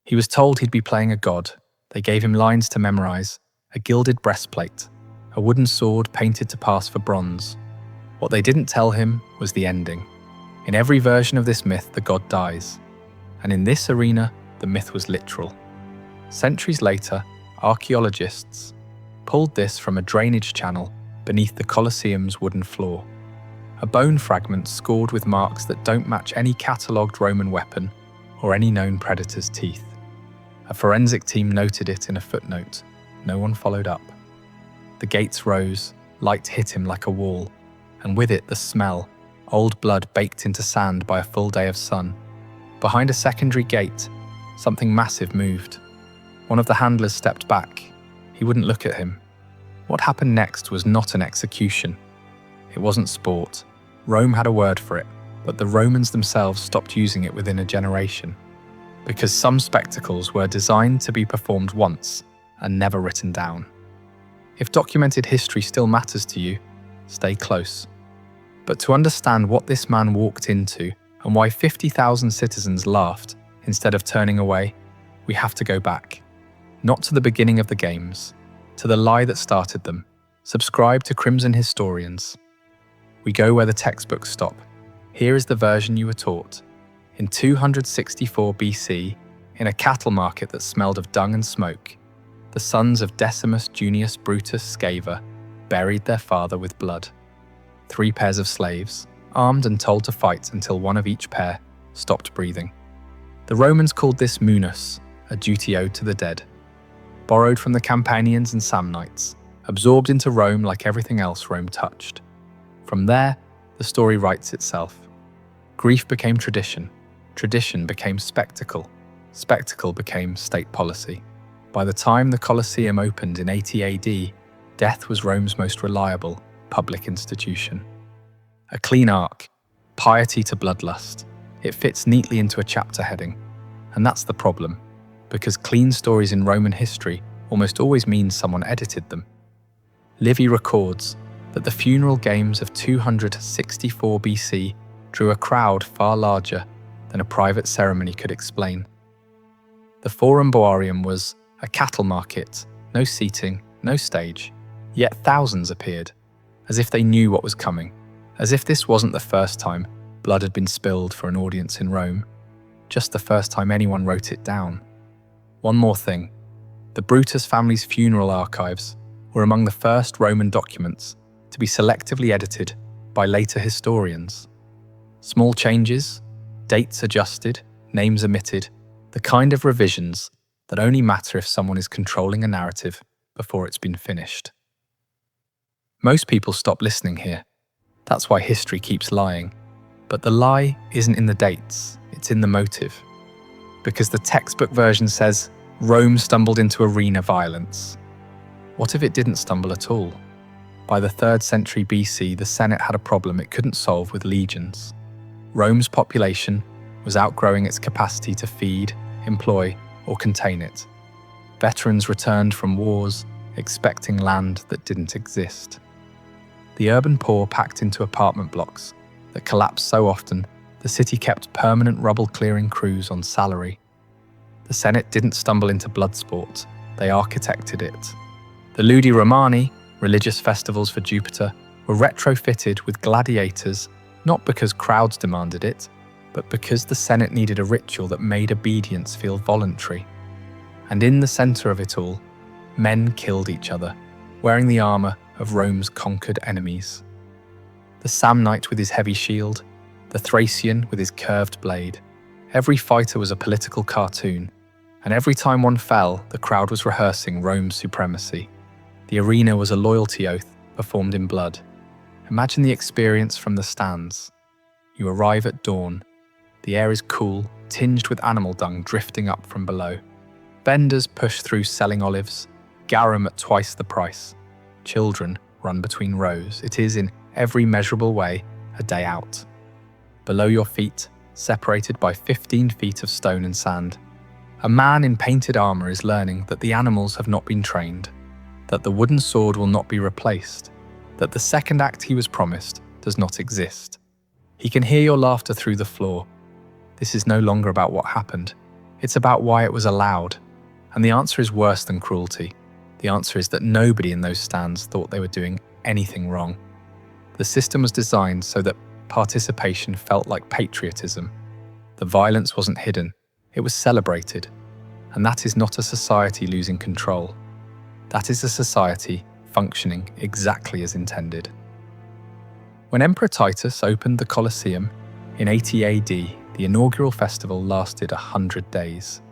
He was told he'd be playing a god. They gave him lines to memorize, a gilded breastplate, a wooden sword painted to pass for bronze. What they didn't tell him was the ending. In every version of this myth, the god dies. And in this arena, the myth was literal. Centuries later, archaeologists pulled this from a drainage channel beneath the Colosseum's wooden floor. A bone fragment scored with marks that don't match any catalogued Roman weapon or any known predator's teeth. A forensic team noted it in a footnote. No one followed up. The gates rose, light hit him like a wall, and with it the smell, old blood baked into sand by a full day of sun. Behind a secondary gate, something massive moved. One of the handlers stepped back. He wouldn't look at him. What happened next was not an execution. It wasn't sport. Rome had a word for it, but the Romans themselves stopped using it within a generation. Because some spectacles were designed to be performed once and never written down. If documented history still matters to you, stay close. But to understand what this man walked into and why 50,000 citizens laughed instead of turning away, we have to go back. Not to the beginning of the games, to the lie that started them. Subscribe to Crimson Historians. We go where the textbooks stop. Here is the version you were taught. In 264 BC, in a cattle market that smelled of dung and smoke, the sons of Decimus Junius Brutus Scaever buried their father with blood. 3 pairs of slaves, armed and told to fight until one of each pair stopped breathing. The Romans called this munus, a duty owed to the dead. Borrowed from the Campanians and Samnites, absorbed into Rome like everything else Rome touched. From there, the story writes itself. Grief became tradition. Tradition became spectacle. Spectacle became state policy. By the time the Colosseum opened in 80 AD, death was Rome's most reliable public institution. A clean arc, piety to bloodlust. It fits neatly into a chapter heading. And that's the problem, because clean stories in Roman history almost always mean someone edited them. Livy records that the funeral games of 264 BC drew a crowd far larger than a private ceremony could explain. The Forum Boarium was a cattle market, no seating, no stage, yet thousands appeared, as if they knew what was coming, as if this wasn't the first time blood had been spilled for an audience in Rome, just the first time anyone wrote it down. One more thing, the Brutus family's funeral archives were among the first Roman documents to be selectively edited by later historians. Small changes, dates adjusted, names omitted, the kind of revisions that only matter if someone is controlling a narrative before it's been finished. Most people stop listening here. That's why history keeps lying. But the lie isn't in the dates, it's in the motive. Because the textbook version says, Rome stumbled into arena violence. What if it didn't stumble at all? By the 3rd century BC, the Senate had a problem it couldn't solve with legions. Rome's population was outgrowing its capacity to feed, employ, or contain it. Veterans returned from wars, expecting land that didn't exist. The urban poor packed into apartment blocks that collapsed so often, the city kept permanent rubble-clearing crews on salary. The Senate didn't stumble into blood sport, they architected it. The Ludi Romani, religious festivals for Jupiter, were retrofitted with gladiators, not because crowds demanded it, but because the Senate needed a ritual that made obedience feel voluntary. And in the center of it all, men killed each other, wearing the armor of Rome's conquered enemies. The Samnite with his heavy shield, the Thracian with his curved blade. Every fighter was a political cartoon, and every time one fell, the crowd was rehearsing Rome's supremacy. The arena was a loyalty oath performed in blood. Imagine the experience from the stands. You arrive at dawn. The air is cool, tinged with animal dung drifting up from below. Vendors push through selling olives, garum at twice the price. Children run between rows. It is, in every measurable way, a day out. Below your feet, separated by 15 feet of stone and sand, a man in painted armor is learning that the animals have not been trained, that the wooden sword will not be replaced, that the second act he was promised does not exist. He can hear your laughter through the floor. This is no longer about what happened. It's about why it was allowed. And the answer is worse than cruelty. The answer is that nobody in those stands thought they were doing anything wrong. The system was designed so that participation felt like patriotism. The violence wasn't hidden, it was celebrated. And that is not a society losing control. That is a society functioning exactly as intended. When Emperor Titus opened the Colosseum in 80 AD, the inaugural festival lasted 100 days.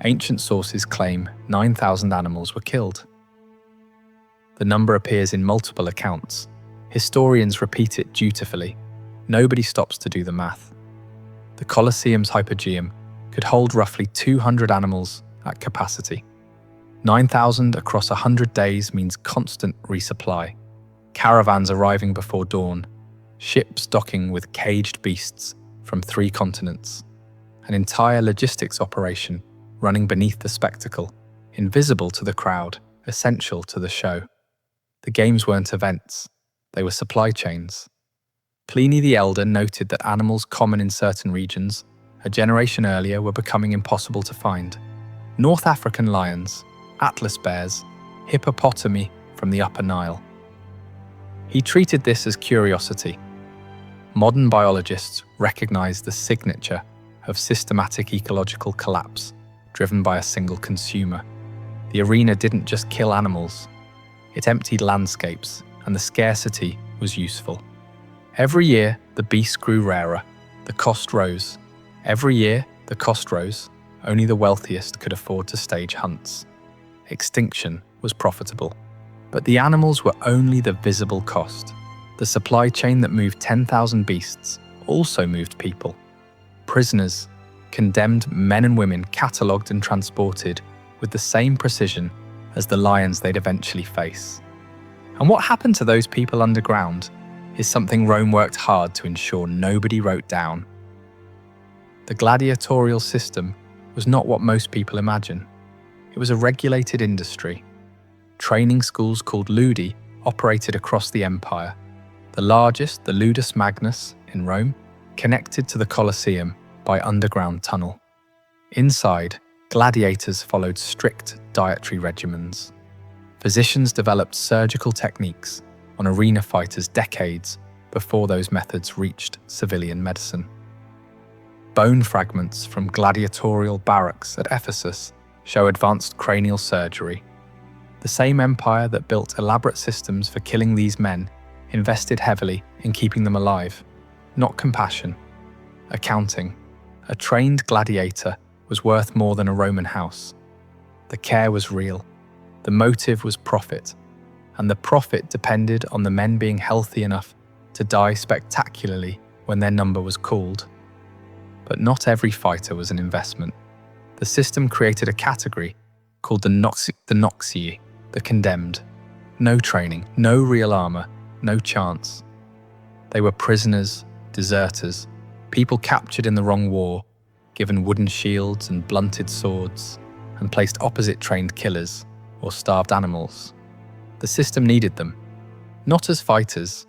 Ancient sources claim 9,000 animals were killed. The number appears in multiple accounts. Historians repeat it dutifully. Nobody stops to do the math. The Colosseum's hypogeum could hold roughly 200 animals at capacity. 9,000 across 100 days means constant resupply. Caravans arriving before dawn, ships docking with caged beasts from 3 continents, an entire logistics operation running beneath the spectacle, invisible to the crowd, essential to the show. The games weren't events, they were supply chains. Pliny the Elder noted that animals common in certain regions a generation earlier were becoming impossible to find. North African lions, Atlas bears, hippopotami from the Upper Nile. He treated this as curiosity. Modern biologists recognize the signature of systematic ecological collapse driven by a single consumer. The arena didn't just kill animals, it emptied landscapes, and the scarcity was useful. Every year, the beast grew rarer, the cost rose. Every year, the cost rose, only the wealthiest could afford to stage hunts. Extinction was profitable. But the animals were only the visible cost. The supply chain that moved 10,000 beasts also moved people. Prisoners, condemned men and women catalogued and transported with the same precision as the lions they'd eventually face. And what happened to those people underground is something Rome worked hard to ensure nobody wrote down. The gladiatorial system was not what most people imagine. It was a regulated industry. Training schools called ludi operated across the empire. The largest, the Ludus Magnus in Rome, connected to the Colosseum by underground tunnel. Inside, gladiators followed strict dietary regimens. Physicians developed surgical techniques on arena fighters decades before those methods reached civilian medicine. Bone fragments from gladiatorial barracks at Ephesus show advanced cranial surgery. The same empire that built elaborate systems for killing these men invested heavily in keeping them alive, not compassion, accounting. A trained gladiator was worth more than a Roman house. The care was real, the motive was profit, and the profit depended on the men being healthy enough to die spectacularly when their number was called. But not every fighter was an investment. The system created a category called the Noxii, the condemned. No training, no real armor, no chance. They were prisoners, deserters, people captured in the wrong war, given wooden shields and blunted swords, and placed opposite trained killers or starved animals. The system needed them, not as fighters.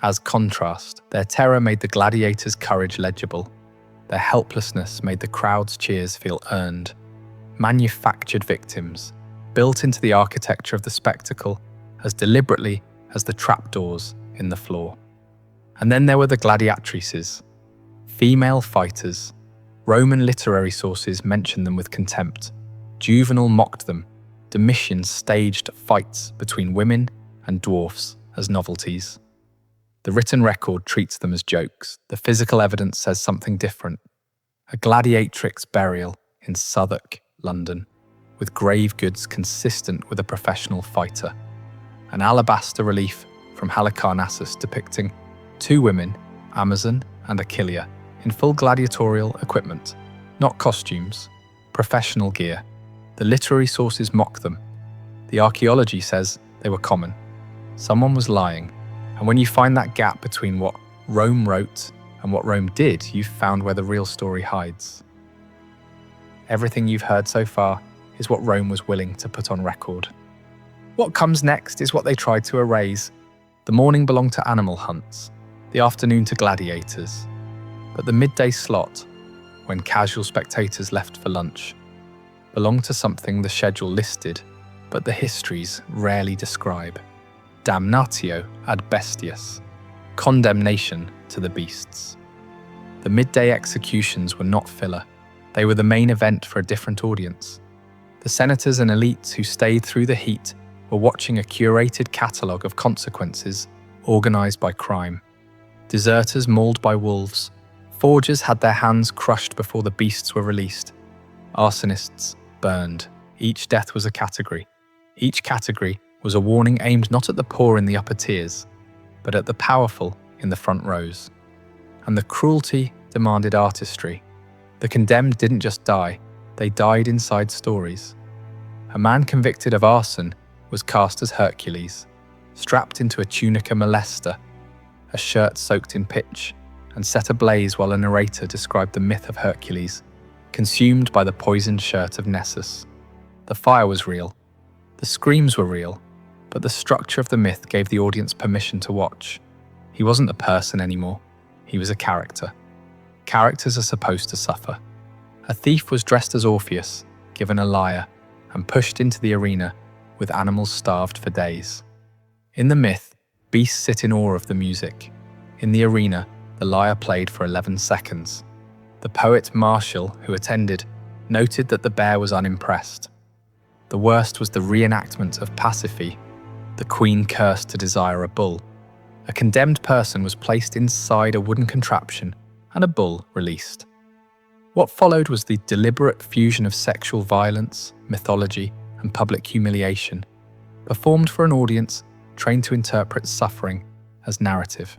As contrast, their terror made the gladiators' courage legible. Their helplessness made the crowd's cheers feel earned. Manufactured victims, built into the architecture of the spectacle as deliberately as the trapdoors in the floor. And then there were the gladiatrices, female fighters. Roman literary sources mention them with contempt. Juvenal mocked them. Domitian staged fights between women and dwarfs as novelties. The written record treats them as jokes. The physical evidence says something different. A gladiatrix burial in Southwark, London, with grave goods consistent with a professional fighter. An alabaster relief from Halicarnassus depicting 2 women, Amazon and Achillea, in full gladiatorial equipment, not costumes, professional gear. The literary sources mock them. The archaeology says they were common. Someone was lying. And when you find that gap between what Rome wrote and what Rome did, you've found where the real story hides. Everything you've heard so far is what Rome was willing to put on record. What comes next is what they tried to erase. The morning belonged to animal hunts, the afternoon to gladiators. But the midday slot, when casual spectators left for lunch, belonged to something the schedule listed, but the histories rarely describe. Damnatio ad bestias, condemnation to the beasts. The midday executions were not filler. They were the main event for a different audience. The senators and elites who stayed through the heat were watching a curated catalogue of consequences organised by crime. Deserters mauled by wolves. Forgers had their hands crushed before the beasts were released. Arsonists burned. Each death was a category. Each category was a warning aimed not at the poor in the upper tiers, but at the powerful in the front rows. And the cruelty demanded artistry. The condemned didn't just die, they died inside stories. A man convicted of arson was cast as Hercules, strapped into a tunica molesta, a shirt soaked in pitch, and set ablaze while a narrator described the myth of Hercules, consumed by the poisoned shirt of Nessus. The fire was real, the screams were real, but the structure of the myth gave the audience permission to watch. He wasn't a person anymore, he was a character. Characters are supposed to suffer. A thief was dressed as Orpheus, given a lyre, and pushed into the arena with animals starved for days. In the myth, beasts sit in awe of the music. In the arena, the lyre played for 11 seconds. The poet Martial, who attended, noted that the bear was unimpressed. The worst was the reenactment of Pasiphae, the queen cursed to desire a bull. A condemned person was placed inside a wooden contraption and a bull released. What followed was the deliberate fusion of sexual violence, mythology, and public humiliation, performed for an audience trained to interpret suffering as narrative.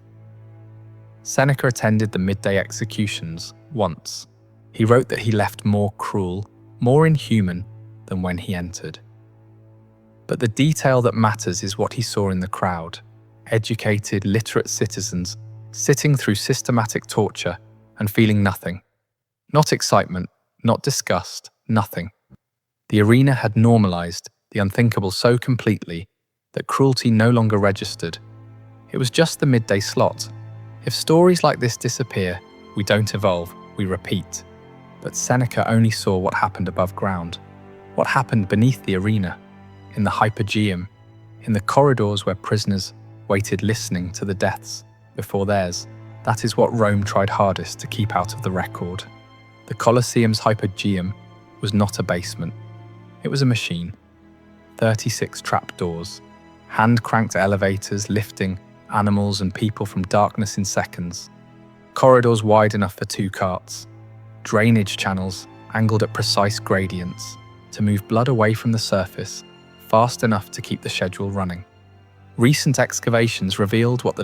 Seneca attended the midday executions once. He wrote that he left more cruel, more inhuman than when he entered. But the detail that matters is what he saw in the crowd: educated, literate citizens sitting through systematic torture and feeling nothing. Not excitement, not disgust, nothing. The arena had normalized the unthinkable so completely that cruelty no longer registered. It was just the midday slot. If stories like this disappear, we don't evolve, we repeat. But Seneca only saw what happened above ground, what happened beneath the arena, in the hypogeum, in the corridors where prisoners waited listening to the deaths before theirs. That is what Rome tried hardest to keep out of the record. The Colosseum's hypogeum was not a basement. It was a machine. 36 trapdoors, hand-cranked elevators lifting animals and people from darkness in seconds, corridors wide enough for 2 carts, drainage channels angled at precise gradients to move blood away from the surface fast enough to keep the schedule running. Recent excavations revealed what the